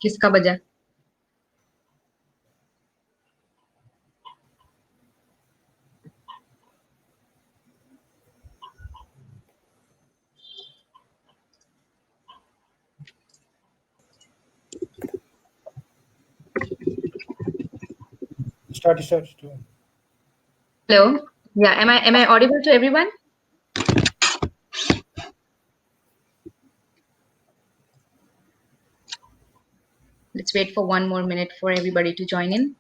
किसका बजा? Start. Hello. Yeah, am I audible to everyone? Let's wait for 1 more minute for everybody to join in.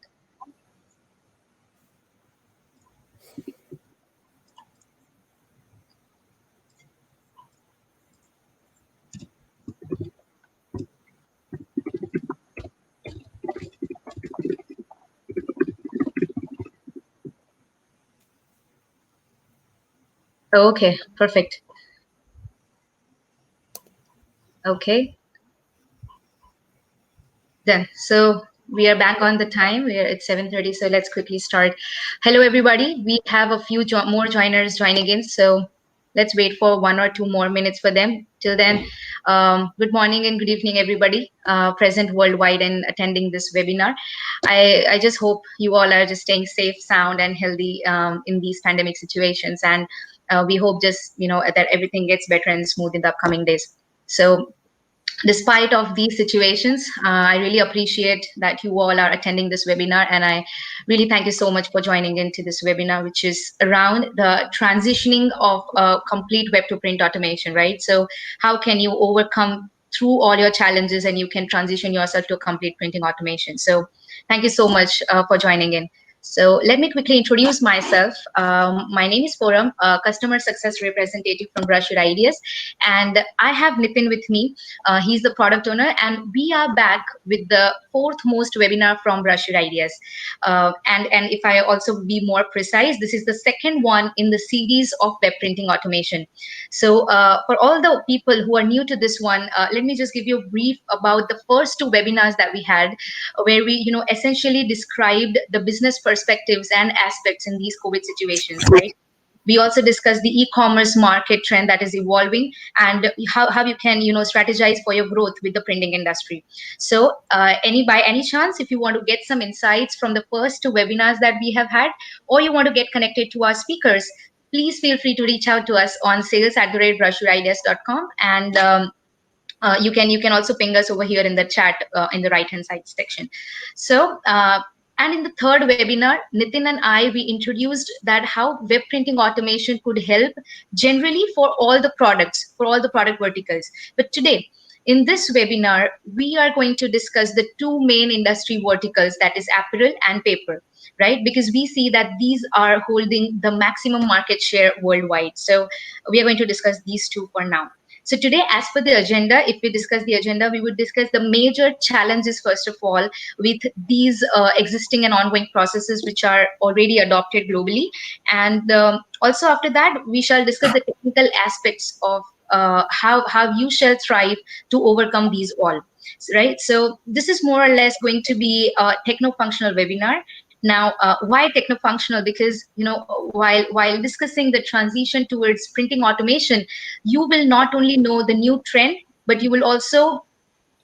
Okay, perfect. Okay. Done. So we are back on the time. We are at 7:30. So let's quickly start. Hello, everybody. We have a few more joiners joining in. So let's wait for 1 or 2 more minutes for them. Till then, good morning and good evening, everybody present worldwide and attending this webinar. I just hope you all are just staying safe, sound, and healthy in these pandemic situations. And we hope just, that everything gets better and smooth in the upcoming days. So despite of these situations, I really appreciate that you all are attending this webinar, and I really thank you so much for joining into this webinar, which is around the transitioning of complete web to print automation, right? So how can you overcome through all your challenges and you can transition yourself to a complete printing automation? So thank you so much for joining in. So let me quickly introduce myself. My name is Foram, a customer success representative from Brush Your Ideas, and I have Nitin with me. He's the product owner, and we are back with the fourth most webinar from Brush Your Ideas. And if I also be more precise, this is the second one in the series of web printing automation. So for all the people who are new to this one, let me just give you a brief about the first two webinars that we had, where we, essentially described the business perspectives and aspects in these COVID situations, right? We also discussed the e-commerce market trend that is evolving and how you can, strategize for your growth with the printing industry. So by any chance, if you want to get some insights from the first two webinars that we have had, or you want to get connected to our speakers, please feel free to reach out to us on sales@brushyourideas.com, and you can also ping us over here in the chat in the right hand side section. So and in the third webinar, Nitin and I, we introduced that how web printing automation could help generally for all the products, for all the product verticals. But today, in this webinar, we are going to discuss the two main industry verticals, that is apparel and paper, right? Because we see that these are holding the maximum market share worldwide. So we are going to discuss these two for now. So today, as per the agenda, if we discuss the agenda, we would discuss the major challenges, first of all, with these existing and ongoing processes which are already adopted globally. And also after that, we shall discuss the technical aspects of how you shall thrive to overcome these all, right? So this is more or less going to be a techno-functional webinar. Now, why techno-functional? Because, while discussing the transition towards printing automation, you will not only know the new trend, but you will also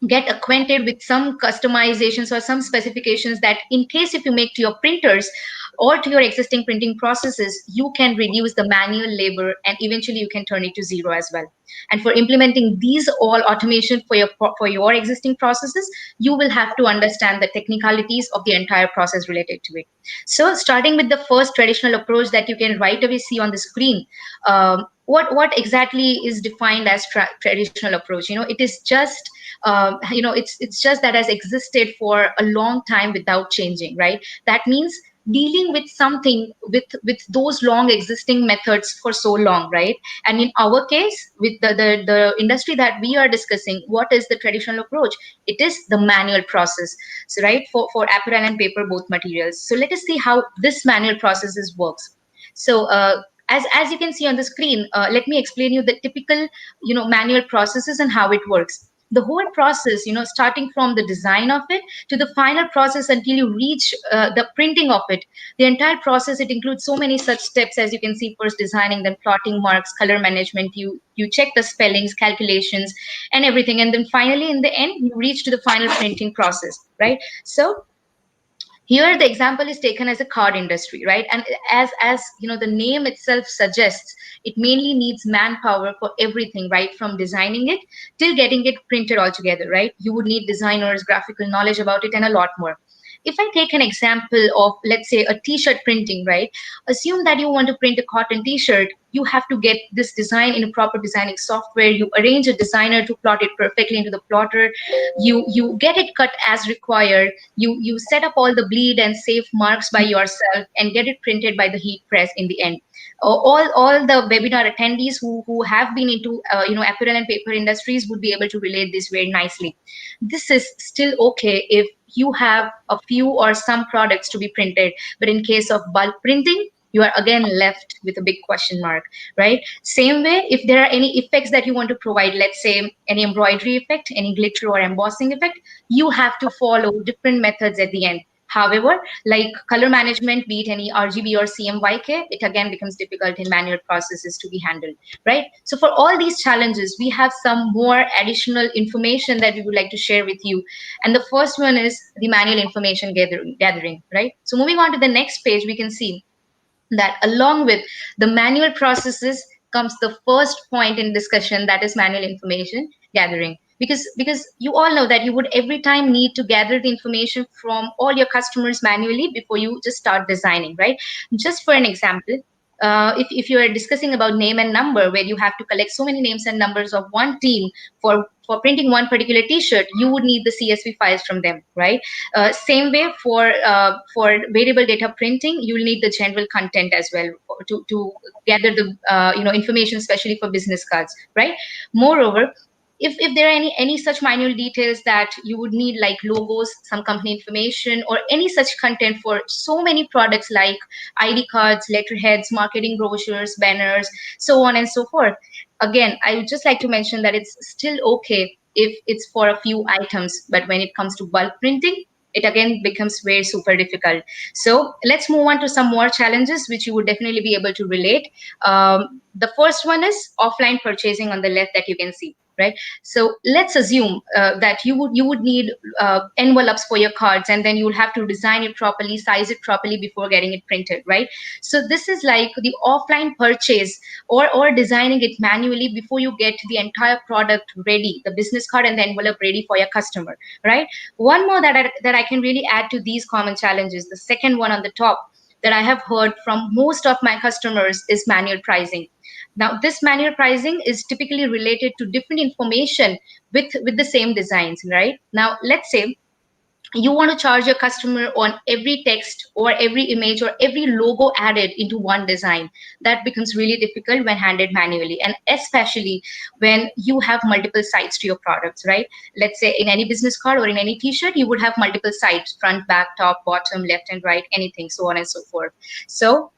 get acquainted with some customizations or some specifications that in case if you make to your printers or to your existing printing processes, you can reduce the manual labor and eventually you can turn it to zero as well. And for implementing these all automation for your existing processes, you will have to understand the technicalities of the entire process related to it. So starting with the first traditional approach that you can right away see on the screen, what exactly is defined as traditional approach? It is just it's just that has existed for a long time without changing, right? That means dealing with something with those long existing methods for so long, right? And in our case, with the industry that we are discussing, what is the traditional approach? It is the manual process. So right, for apparel and paper, both materials. So let us see how this manual processes works. So as you can see on the screen, let me explain you the typical manual processes and how it works. the whole process, starting from the design of it to the final process until you reach the printing of it, the entire process, it includes so many such steps, as you can see. First designing, then plotting, marks, color management, you check the spellings, calculations, and everything, and then finally in the end you reach to the final printing process, right? So here the example is taken as a card industry, right? And as the name itself suggests, it mainly needs manpower for everything, right from designing it till getting it printed altogether, right? You would need designers, graphical knowledge about it, and a lot more. If I take an example of, let's say, a t-shirt printing, right? Assume that you want to print a cotton t-shirt. You have to get this design in a proper designing software. You arrange a designer to plot it perfectly into the plotter. You get it cut as required. You set up all the bleed and safe marks by yourself and get it printed by the heat press in the end. All the webinar attendees who have been into apparel and paper industries would be able to relate this very nicely. This is still okay if you have a few or some products to be printed, but in case of bulk printing, you are again left with a big question mark, right? Same way, if there are any effects that you want to provide, let's say any embroidery effect, any glitter or embossing effect, you have to follow different methods at the end. However, like color management, be it any RGB or CMYK, it again becomes difficult in manual processes to be handled, right? So for all these challenges, we have some more additional information that we would like to share with you. And the first one is the manual information gathering, right? So moving on to the next page, we can see that along with the manual processes comes the first point in discussion, that is manual information gathering. Because you all know that you would every time need to gather the information from all your customers manually before you just start designing, right? Just for an example, if you are discussing about name and number, where you have to collect so many names and numbers of one team for printing one particular t-shirt, you would need the CSV files from them, right? Same way for variable data printing, you'll need the general content as well to gather the information, especially for business cards, right? Moreover, if there are any such manual details that you would need, like logos, some company information, or any such content for so many products like ID cards, letterheads, marketing brochures, banners, so on and so forth. Again, I would just like to mention that it's still okay if it's for a few items, but when it comes to bulk printing, it again becomes very super difficult. So let's move on to some more challenges which you would definitely be able to relate. The first one is offline purchasing on the left that you can see, right? So let's assume that you would need envelopes for your cards, and then you will have to design it properly, size it properly before getting it printed, right? So this is like the offline purchase, or designing it manually before you get the entire product ready, the business card and the envelope ready for your customer, right? One more that I can really add to these common challenges, the second one on the top that I have heard from most of my customers, is manual pricing. Now, this manual pricing is typically related to different information with the same designs, right? Now, let's say you want to charge your customer on every text or every image or every logo added into one design. That becomes really difficult when handled manually, and especially when you have multiple sides to your products, right? Let's say in any business card or in any t-shirt, you would have multiple sides: front, back, top, bottom, left and right, anything, so on and so forth. So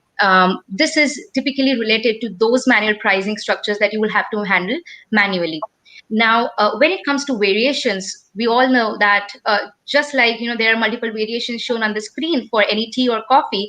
this is typically related to those manual pricing structures that you will have to handle manually. Now, when it comes to variations, we all know that just like there are multiple variations shown on the screen for any tea or coffee,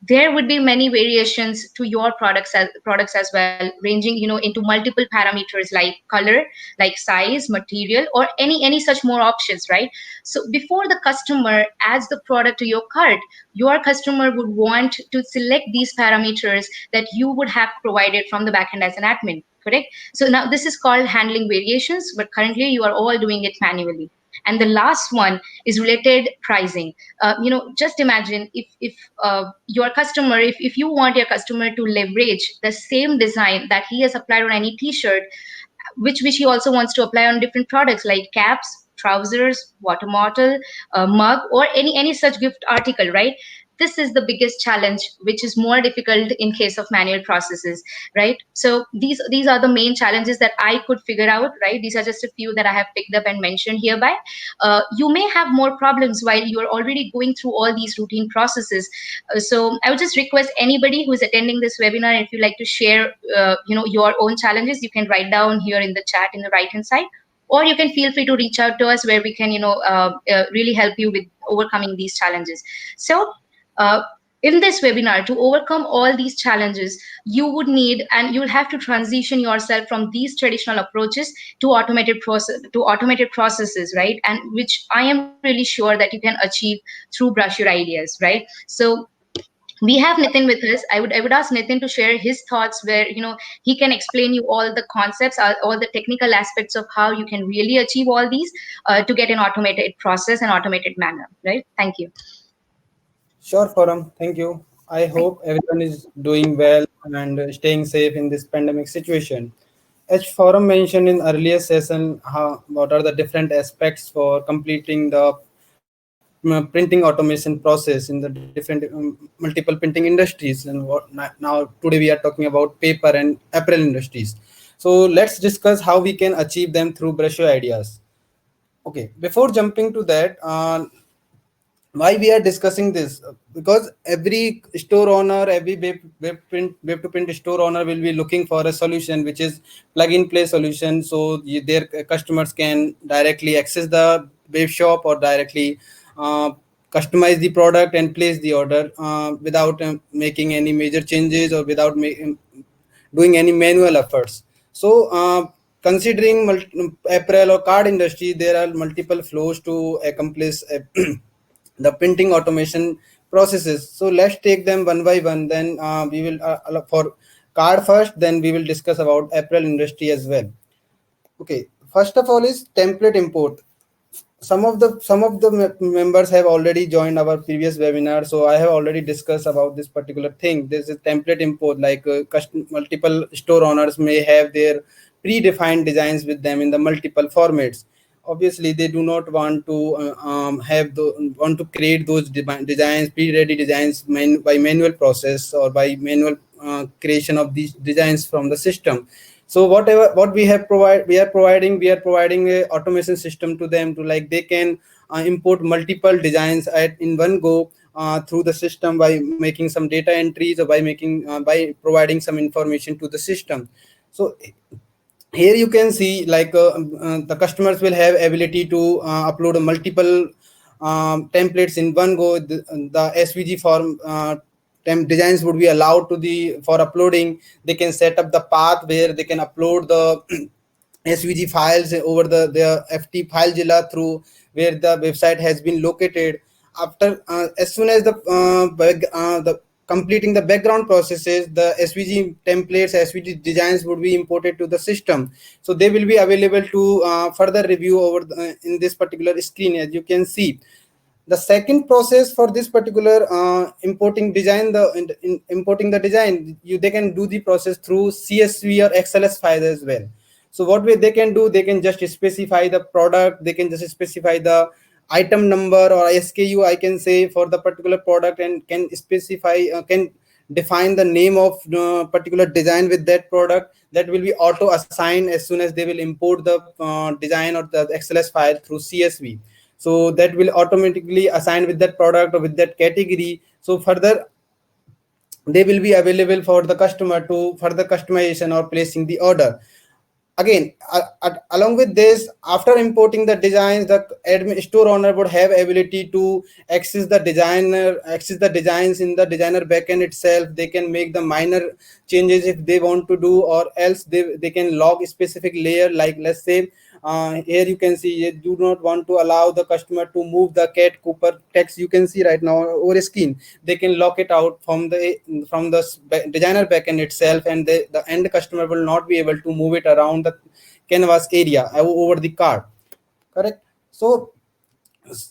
there would be many variations to your products as well, ranging into multiple parameters like color, like size, material, or any such more options, right? So before the customer adds the product to your cart, your customer would want to select these parameters that you would have provided from the backend as an admin, correct? So now this is called handling variations, but currently you are all doing it manually. And the last one is related pricing. Just imagine if your customer, if you want your customer to leverage the same design that he has applied on any t-shirt, which he also wants to apply on different products like caps, trousers, water bottle, mug, or any such gift article, right? This is the biggest challenge, which is more difficult in case of manual processes, right? So these are the main challenges that I could figure out, right? These are just a few that I have picked up and mentioned hereby. You may have more problems while you are already going through all these routine processes. So I would just request anybody who is attending this webinar, if you like to share, your own challenges, you can write down here in the chat in the right hand side, or you can feel free to reach out to us where we can really help you with overcoming these challenges. So uh, in this webinar, to overcome all these challenges, you would need and you will have to transition yourself from these traditional approaches to automated processes, right? And which I am really sure that you can achieve through brush your ideas, right? So we have Nitin with us. I would ask Nitin to share his thoughts where he can explain you all the concepts, all the technical aspects of how you can really achieve all these to get an automated process and automated manner, right? Thank you. Sure, Forum. Thank you. I hope everyone is doing well and staying safe in this pandemic situation. As Forum mentioned in earlier session, what are the different aspects for completing the printing automation process in the different multiple printing industries, and now today we are talking about paper and apparel industries. So let's discuss how we can achieve them through Brusho ideas. Okay, before jumping to that, why we are discussing this, because every store owner, every web to print store owner will be looking for a solution which is plug and play solution, so their customers can directly access the web shop or directly uh, customize the product and place the order without making any major changes or without doing any manual efforts. So considering apparel or card industry, there are multiple flows to accomplish the printing automation processes. So let's take them one by one. Then we will for card first, then we will discuss about apparel industry as well. Okay, first of all is template import. Some of the members have already joined our previous webinar, so I have already discussed about this particular thing. There's a template import, like multiple store owners may have their predefined designs with them in the multiple formats. Obviously they do not want to want to create those designs, pre-ready designs by manual process or by manual creation of these designs from the system. So whatever what we are providing a automation system to them, to like they can import multiple designs in one go through the system by making some data entries, or by providing some information to the system. So here you can see, like the customers will have ability to upload multiple templates in one go. The svg form designs would be allowed to the for uploading. They can set up the path where they can upload the svg files over the ft filezilla through where the website has been located. After as soon as the completing the background processes, the svg templates, svg designs would be imported to the system, so they will be available to further review over in this particular screen. As you can see, the second process for this particular importing design, importing the design, they can do the process through csv or xls files as well. So what way they can do, they can just specify the product, they can just specify the item number or SKU, I can say, for the particular product, and can specify can define the name of particular design with that product. That will be auto assigned as soon as they will import the design or the xls file through csv. So that will automatically assign with that product or with that category. So further they will be available for the customer to further customization or placing the order. Again, along with this, after importing the designs, the store owner would have ability to access the designs in the designer backend itself. They can make the minor changes if they want to do, or else they can log a specific layer. Like let's say here you can see, you do not want to allow the customer to move the cat cooper text, you can see right now over screen. They can lock it out from the designer backend itself, and the end customer will not be able to move it around the canvas area over the card. Correct. So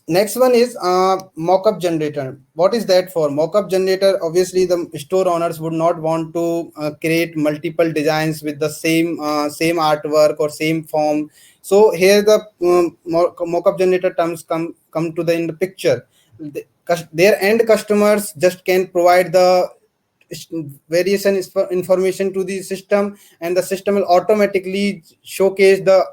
next one is MockUp Generator. What is that for? MockUp Generator, obviously the store owners would not want to create multiple designs with the same artwork or same form. So here the MockUp Generator terms come to in the picture. Their end customers just can provide the variation information to the system, and the system will automatically showcase the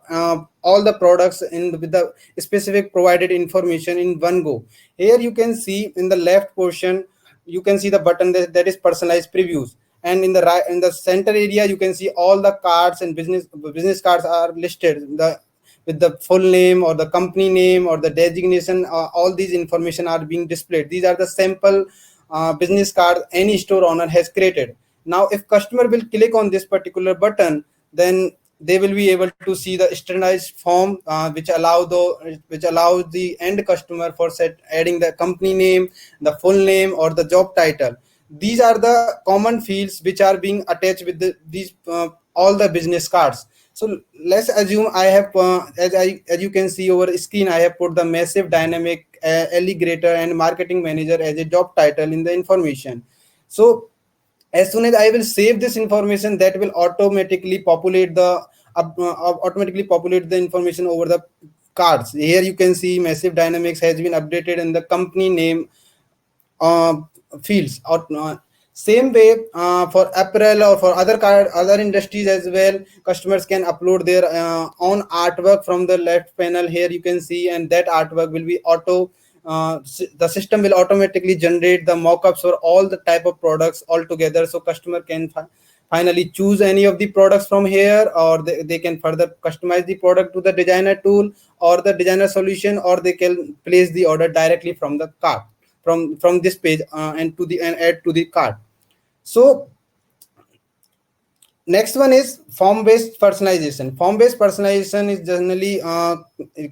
all the products with the specific provided information in one go. Here you can see in the left portion, you can see the button that is personalized previews, and in the right, in the center area, you can see all the cards and business cards are listed. The with the full name or the company name or the designation. All these information are being displayed. These are the sample business card any store owner has created. Now if customer will click on this particular button, then they will be able to see the standardized form which allows the end customer for set adding the company name, the full name, or the job title. These are the common fields which are being attached with these all the business cards. So let's assume I have as you can see over screen, I have put the massive dynamic alligator and marketing manager as a job title in the information. So as soon as I will save this information, that will automatically populate the information over the cards. Here you can see massive dynamics has been updated in the company name uh, fields. Or same way for apparel or for other industries as well, customers can upload their own artwork from the left panel. Here you can see, and that artwork will be the system will automatically generate the mockups for all the type of products all together, so customer can finally choose any of the products from here, or they can further customize the product to the designer tool or the designer solution, or they can place the order directly from the cart, from this page, and add to the cart. So next one is form-based personalization. Form-based personalization is generally it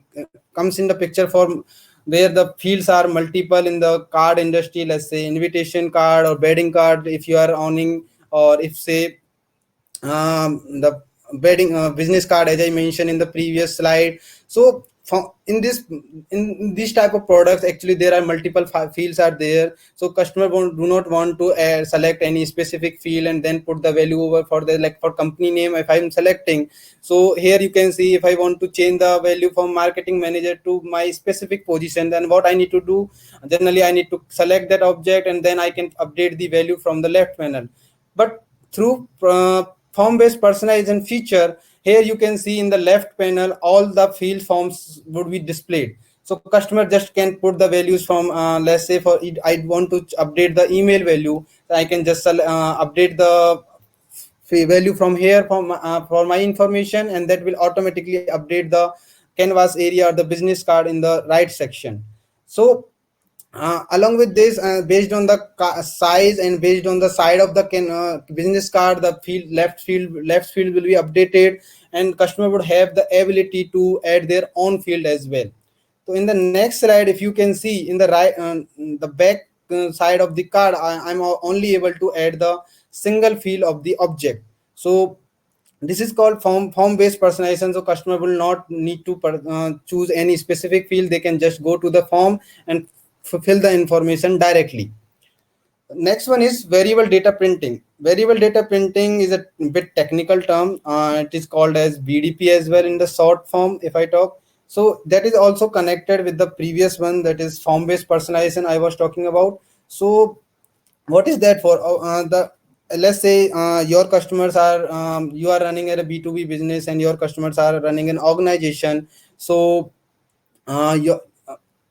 comes in the picture for where the fields are multiple in the card industry. Let's say invitation card or wedding card if you are owning, or if say the wedding business card as I mentioned in the previous slide. So in this type of products, actually there are multiple fields are there, so customer do not want to select any specific field and then put the value over for the, like for company name if I'm selecting. So here you can see if I want to change the value from marketing manager to my specific position, then what I need to do, generally I need to select that object and then I can update the value from the left panel. But through form-based personalization feature, here you can see in the left panel all the field forms would be displayed. So customer just can put the values from let's say for it I want to update the email value, so I can just update the value from here for my information, and that will automatically update the canvas area or the business card in the right section. So along with this, based on the size and based on the side of the business card, the left field will be updated, and customer would have the ability to add their own field as well. So in the next slide, if you can see in the right, the back side of the card, I'm only able to add the single field of the object. So this is called form based personalization. So customer will not need to choose any specific field. They can just go to the form and fulfill the information directly. Next one is variable data printing. Variable data printing is a bit technical term. It is called as VDP as well in the short form if I talk. So that is also connected with the previous one, that is form based personalization I was talking about. So what is that for? The Let's say your customers are you are running at a B2B business and your customers are running an organization. So your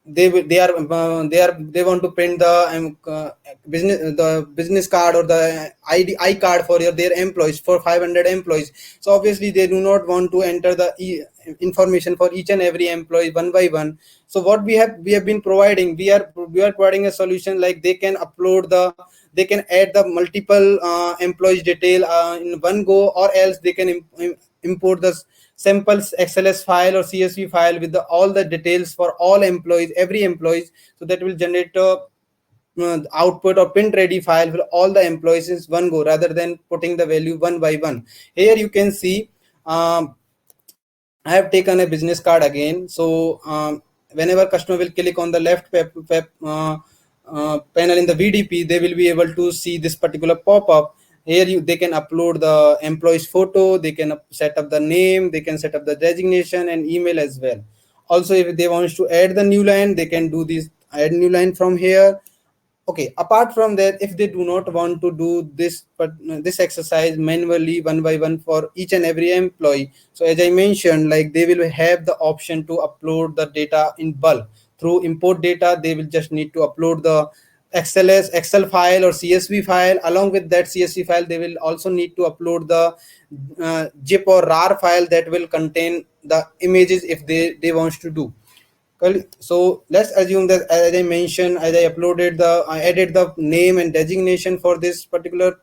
they want to print the business card or the I card for their employees, for 500 employees. So obviously they do not want to enter the information for each and every employee one by one. So what we have been providing, we are providing a solution like they can add the multiple employees detail in one go, or else they can import the samples XLS file or CSV file with all the details for all employees, every employees. So that will generate a output or print ready file for all the employees in one go, rather than putting the value one by one. Here you can see I have taken a business card again. So whenever customer will click on the left panel in the VDP, they will be able to see this particular pop-up. Here they can upload the employee's photo, they can set up the name, they can set up the designation and email as well. Also, if they want to add the new line, they can do this add new line from here. Okay, apart from that, if they do not want to do this exercise manually one by one for each and every employee, so as I mentioned, like they will have the option to upload the data in bulk through import data. They will just need to upload the Excel file or CSV file. Along with that CSV file, they will also need to upload the zip or rar file that will contain the images if they want to do. So let's assume that, as I mentioned, as I added the name and designation for this particular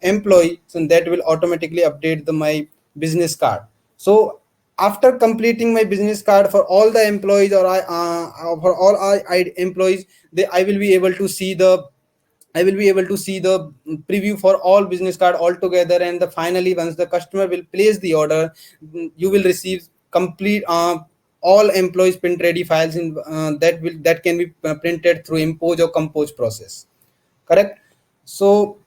employee, so that will automatically update my business card. So after completing my business card for all the employees, or for all employees, I will be able to see the preview for all business card altogether. And finally, once the customer will place the order, you will receive complete all employees print ready files that can be printed through impose or compose process. Correct. So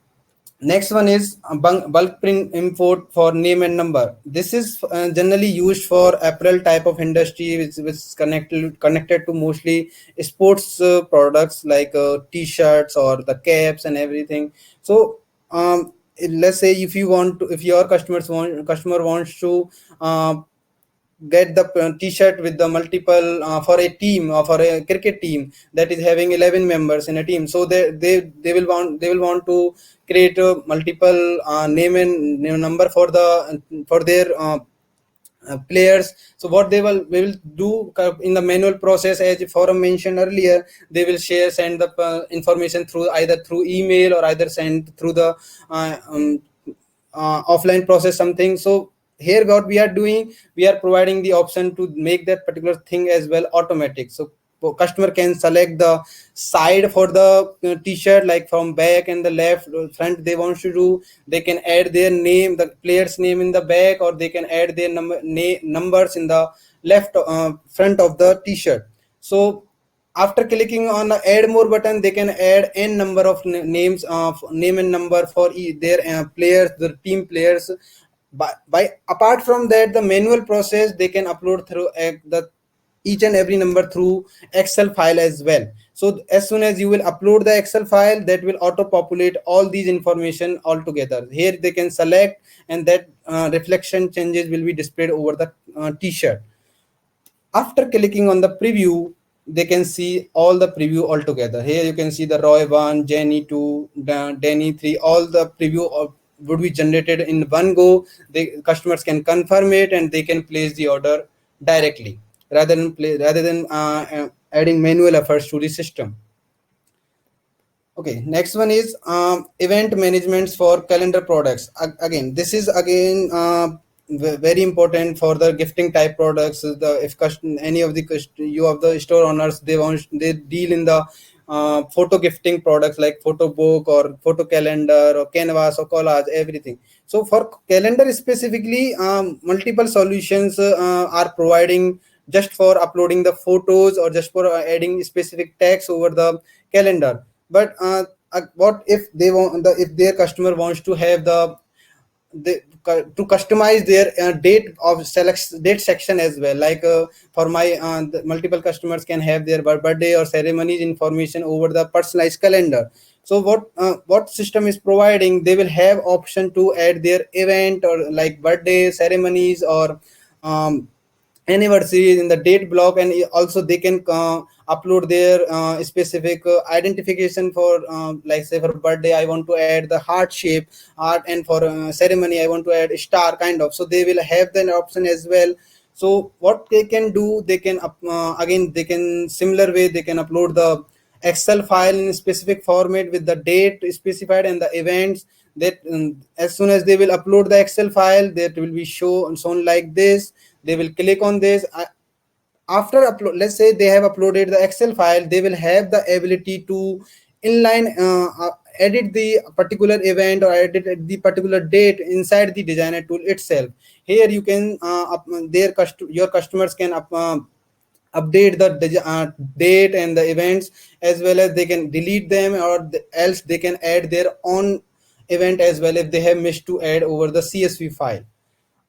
next one is bulk print import for name and number. This is generally used for apparel type of industry, which is connected to mostly sports products like t-shirts or the caps and everything. So let's say if your customer wants to get the t-shirt with the multiple for a team or for a cricket team that is having 11 members in a team, so they will want to create a multiple name and number for their players. So what they will do in the manual process, as Forum mentioned earlier, they will send the information through either through email or either send through the offline process something. So here what we are doing, we are providing the option to make that particular thing as well automatic. So customer can select the side for the t-shirt, like from back and the left front they want to do. They can add their name, the player's name in the back, or they can add their numbers in the left front of the t-shirt. So after clicking on the add more button, they can add n number of names of name and number for their players, their team players. By apart from that, the manual process they can upload through the each and every number through Excel file as well. So as soon as you will upload the Excel file, that will auto populate all these information all together. Here they can select, and that reflection changes will be displayed over the t-shirt. After clicking on the preview, they can see all the preview all together. Here you can see the Roy 1, Jenny 2, Danny 3, all the preview would be generated in one go. The customers can confirm it and they can place the order directly, rather than adding manual efforts to the system. Okay, next one is event managements for calendar products. Again, this is very important for the gifting type products. If any of the store owners, they deal in the photo gifting products like photo book or photo calendar or canvas or collage, everything. So for calendar specifically, multiple solutions are providing just for uploading the photos or just for adding specific tags over the calendar. But what if if their customer wants to have to customize their date section as well, like for my the multiple customers can have their birthday or ceremonies information over the personalized calendar. So what system is providing, they will have option to add their event or like birthday ceremonies or anniversaries in the date block. And also they can upload their specific identification for like say for birthday I want to add the heart shape art, and for ceremony I want to add a star kind of. So they will have that option as well. So what they can do, they can again they can similar way they can upload the Excel file in a specific format with the date specified and the events. That as soon as they will upload the Excel file, that will be shown like this. They will click on this. After upload, let's say they have uploaded the Excel file, they will have the ability to inline edit the particular event or edit the particular date inside the designer tool itself. Here you can your customers can update the date and the events, as well as they can delete them, or else they can add their own event as well if they have missed to add over the CSV file.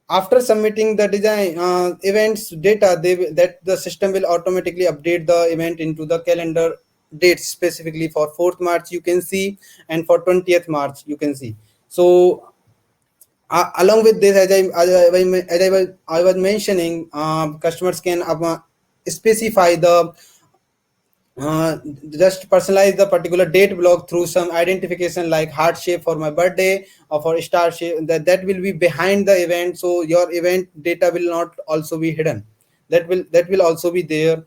After submitting the design events data, that the system will automatically update the event into the calendar dates, specifically for 4th March you can see, and for 20th March you can see. So along with this, I was mentioning, customers can specify the uh, just personalize the particular date block through some identification like heart shape for my birthday or for star shape, that will be behind the event, so your event data will not also be hidden. That will also be there.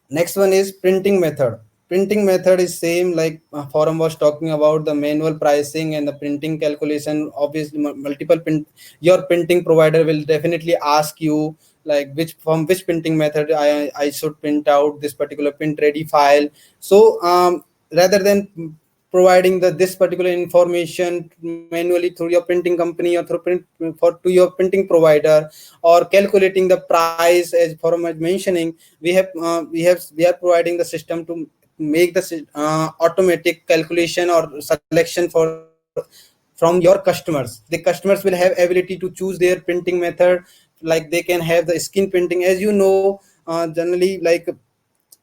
Next one is printing method. Printing method is same like forum was talking about the manual pricing and the printing calculation. Obviously, multiple print, your printing provider will definitely ask you like which from which printing method I should print out this particular print ready file. So rather than providing the this particular information manually through your printing company or through print for to your printing provider, or calculating the price as Forum was mentioning, we are providing the system to make the automatic calculation or selection from your customers. The customers will have ability to choose their printing method, like they can have the skin printing. As you know, generally like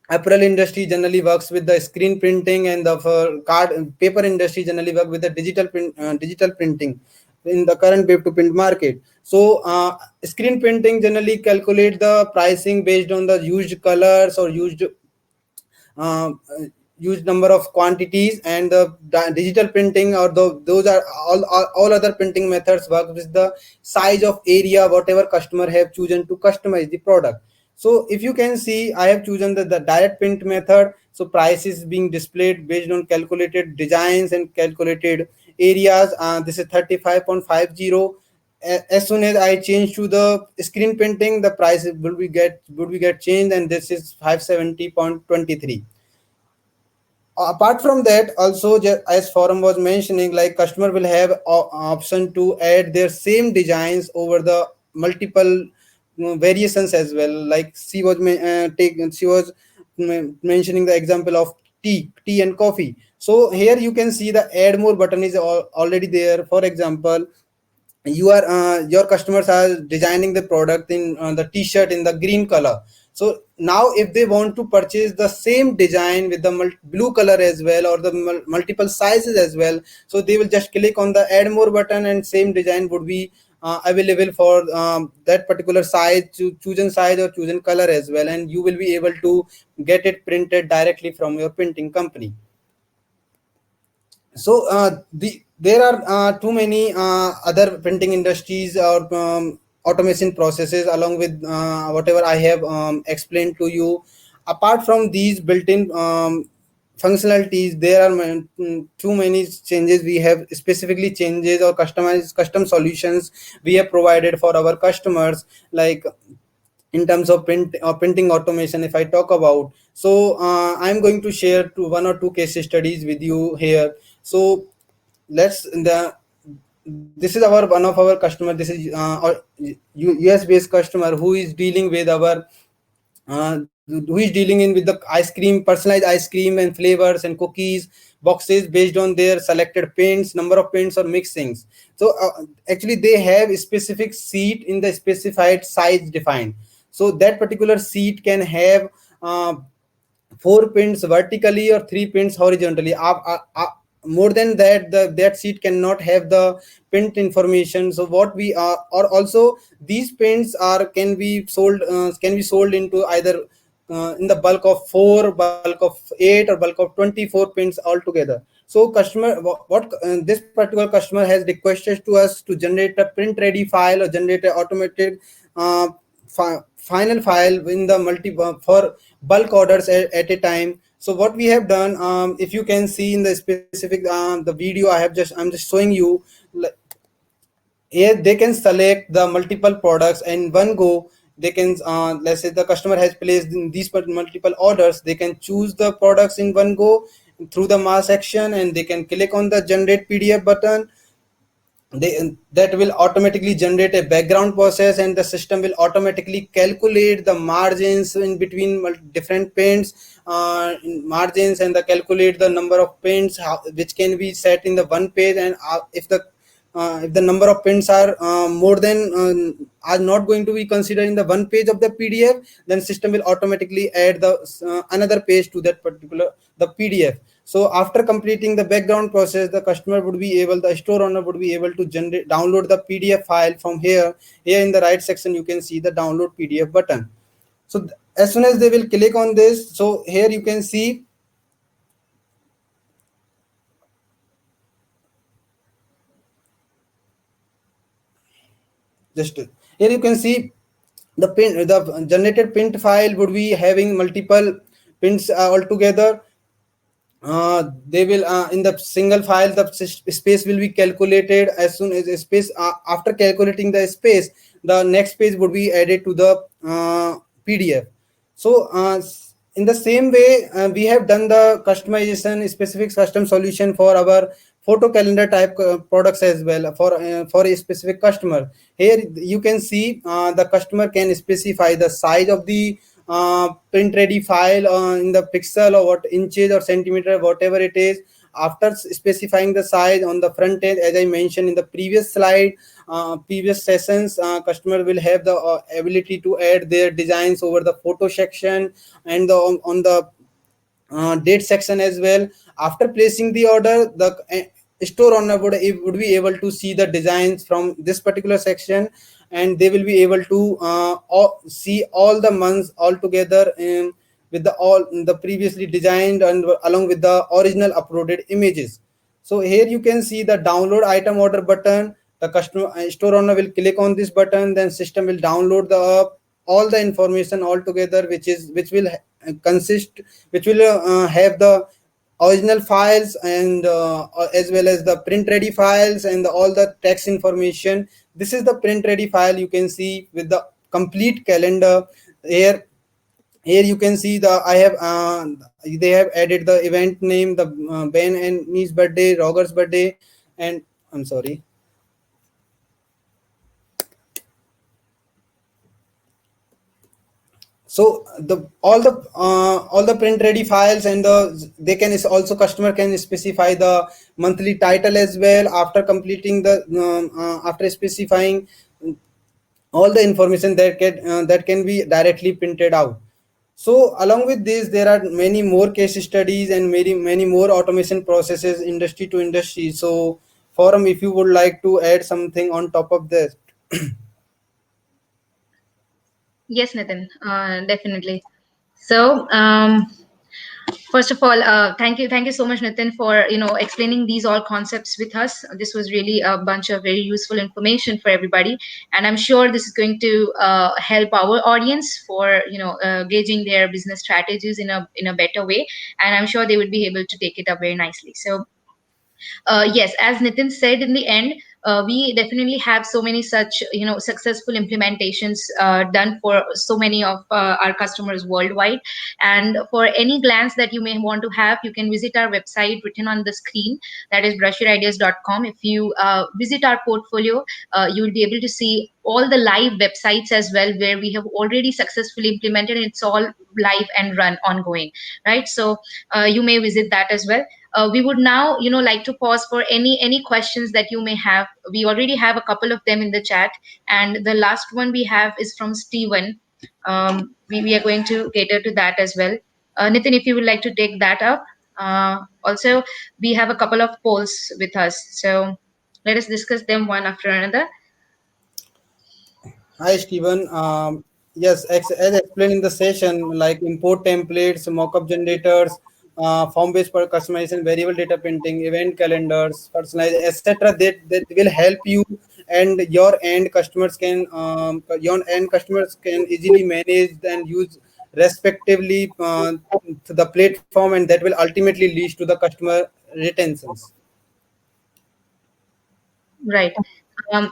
apparel industry generally works with the screen printing, and the for card paper industry generally work with the digital printing in the current web to print market. So screen printing generally calculate the pricing based on the used colors or uh, huge number of quantities, and the digital printing or those are all other printing methods work with the size of area whatever customer have chosen to customize the product. So if you can see, I have chosen the direct print method, so price is being displayed based on calculated designs and calculated areas. This is 35.50. As soon as I change to the screen printing, the price will be get changed, and this is 570.23. Apart from that, also as forum was mentioning, like customer will have option to add their same designs over the multiple variations as well. Like she was mentioning the example of tea and coffee. So here you can see the add more button is already there. For example, your customers are designing the product in the t-shirt in the green color. So now if they want to purchase the same design with the blue color as well, or the multiple sizes as well, so they will just click on the add more button, and same design would be available for that particular size, chosen size or chosen color as well, and you will be able to get it printed directly from your printing company. So there are too many other printing industries or automation processes along with whatever I have explained to you. Apart from these built-in functionalities, there are too many changes we have, specifically changes or customized custom solutions we have provided for our customers, like in terms of printing automation. If I talk about, so I'm going to share one or two case studies with you here. So let's the this is our one of our customer. This is US based customer who is dealing with our who is dealing in with the ice cream, personalized ice cream and flavors and cookies boxes based on their selected paints, number of paints or mixings. So actually they have a specific seat in the specified size defined. So that particular seat can have four pins vertically or three pins horizontally. More than that, that seat cannot have the pint information. So what we are, or also these pins are can be sold into either in the bulk of 4, bulk of 8, or bulk of 24 pins altogether. So customer, this particular customer has requested to us to generate a print ready file or generate an automated uh, final file in the for bulk orders at a time. So what we have done, if you can see in the specific the video I'm just showing you, here they can select the multiple products in one go. They can let's say the customer has placed in these multiple orders, they can choose the products in one go through the mass action, and they can click on the generate PDF button. That will automatically generate a background process, and the system will automatically calculate the margins in between different paints margins, and the calculate the number of paints which can be set in the one page. And if the number of pins are more than are not going to be considered in the one page of the PDF, then system will automatically add the another page to that particular the PDF. So after completing the background process, the customer would be able, the store owner would be able to generate download the PDF file from here. Here in the right section you can see the download PDF button. So as soon as they will click on this, so here you can see, just here you can see the generated print file would be having multiple prints altogether. They will in the single file the space will be calculated. As soon as the space after calculating the space, the next page would be added to the PDF. So in the same way, we have done the customization specific custom solution for our photo calendar type products as well, for a specific customer. Here you can see the customer can specify the size of the print ready file in the pixel or what inches or centimeter, whatever it is. After specifying the size on the front end, as I mentioned in the previous slide, previous sessions, customer will have the ability to add their designs over the photo section and on the date section as well. After placing the order, the store owner would be able to see the designs from this particular section, and they will be able to see all the months all together with the all the previously designed and along with the original uploaded images. So here you can see the download item order button. The customer store owner will click on this button, then system will download the all the information all together, which will consist, which will have the original files and as well as the print ready files and all the text information. This is the print ready file you can see with the complete calendar. Here you can see the I have they have added the event name, the Ben and Me's birthday, Roger's birthday, and I'm sorry. So all the print ready files and they can also customer can specify the monthly title as well after completing the after specifying all the information that can be directly printed out. So along with this, there are many more case studies and many more automation processes industry to industry. So Forum, if you would like to add something on top of this. Yes, Nitin, definitely. So, first of all, thank you so much, Nitin, for explaining these all concepts with us. This was really a bunch of very useful information for everybody, and I'm sure this is going to help our audience for gauging their business strategies in a better way, and I'm sure they would be able to take it up very nicely. So, yes, as Nitin said in the end, we definitely have so many such successful implementations done for so many of our customers worldwide. And for any glance that you may want to have, you can visit our website written on the screen, that is brushyourideas.com. If you visit our portfolio, you will be able to see all the live websites as well where we have already successfully implemented. It's all live and run ongoing, right? So you may visit that as well. We would now like to pause for any questions that you may have. We already have a couple of them in the chat, and the last one we have is from Steven. We are going to cater to that as well. Nitin, if you would like to take that up. Also, we have a couple of polls with us, so let us discuss them one after another. Hi, Steven. Yes, as explained in the session, like import templates, mockup generators, form-based customization, variable data printing, event calendars, personalized, etc. That will help you, and your end customers can easily manage and use respectively to the platform, and that will ultimately lead to the customer retentions. Right.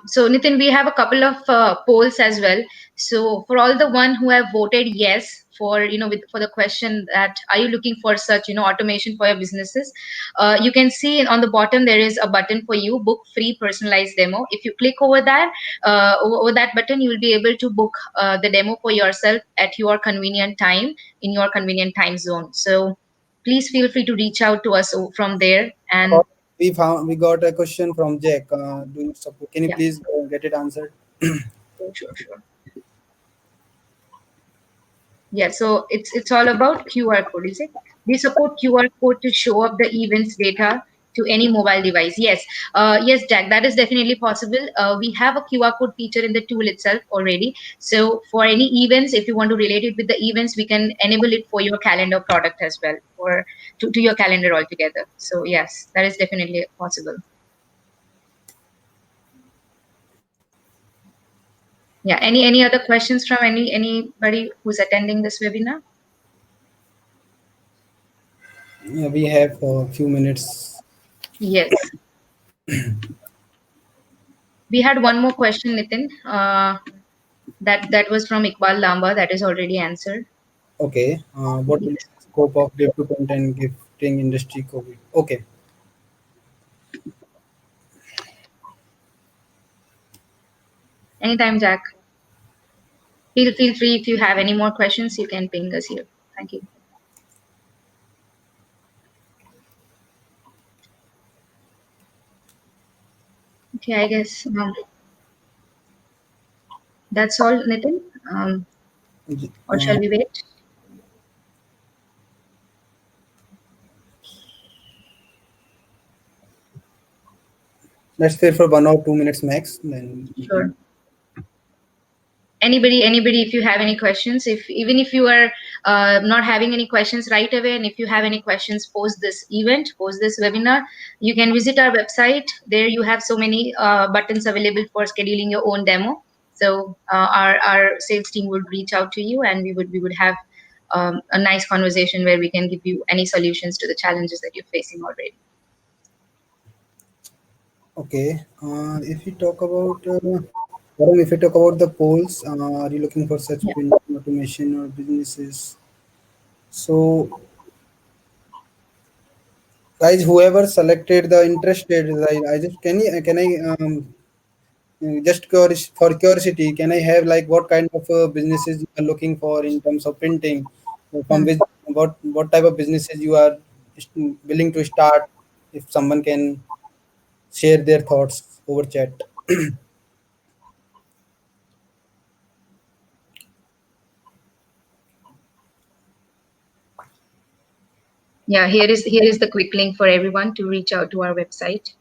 So Nitin, we have a couple of polls as well. So for all the one who have voted yes for for the question that are you looking for such automation for your businesses, you can see on the bottom there is a button for you, book free personalized demo. If you click over that, over that button, you will be able to book the demo for yourself at your convenient time in your convenient time zone. So please feel free to reach out to us from there. And We got a question from Jack. Do you support? Can you yeah, please get it answered? sure. Yeah, so it's all about QR code, is it? We support QR code to show up the events data. to any mobile device. Yes, yes, Jack, that is definitely possible. We have a QR code feature in the tool itself already. So for any events, if you want to relate it with the events, we can enable it for your calendar product as well, or to your calendar altogether. So yes, that is definitely possible. Yeah. Any other questions from anybody who's attending this webinar? Yeah, we have a few minutes. Yes. We had one more question, Nitin. That was from Iqbal Lamba. That is already answered. Okay. What will be Yes. the scope of gift to content gifting industry COVID? Okay. Anytime, Jack. Feel free if you have any more questions, you can ping us here. Thank you. Okay, I guess that's all, Nitin. Um, or Uh, shall we wait? let's wait for 1 or 2 minutes max. Then we Sure. can. Anybody, if you have any questions, if even if you are not having any questions right away, and if you have any questions post this event, post this webinar, you can visit our website. There you have so many buttons available for scheduling your own demo. So our sales team would reach out to you, and we would have a nice conversation where we can give you any solutions to the challenges that you're facing already. Okay. If we talk about, Varun, if we talk about the polls, are you looking for such Yeah. print automation or businesses? So, guys, whoever selected the interested, I just can I just for curiosity, can I have like what kind of businesses you are looking for in terms of printing? From Hmm. which what type of businesses you are willing to start? If someone can share their thoughts over chat. Yeah, here is the quick link for everyone to reach out to our website.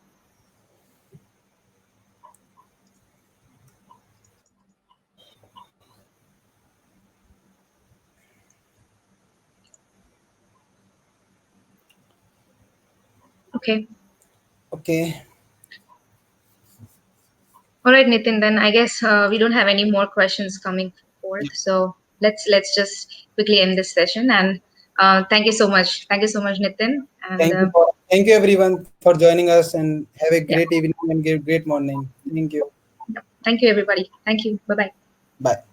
Okay. Okay. All right, Nitin, then I guess we don't have any more questions coming forth. So let's just quickly end this session. And thank you so much. Thank you so much, Nitin. And Thank you everyone for joining us and have a great yeah, evening and great morning. Thank you. yeah. Thank you, everybody. Thank you. Bye bye. Bye.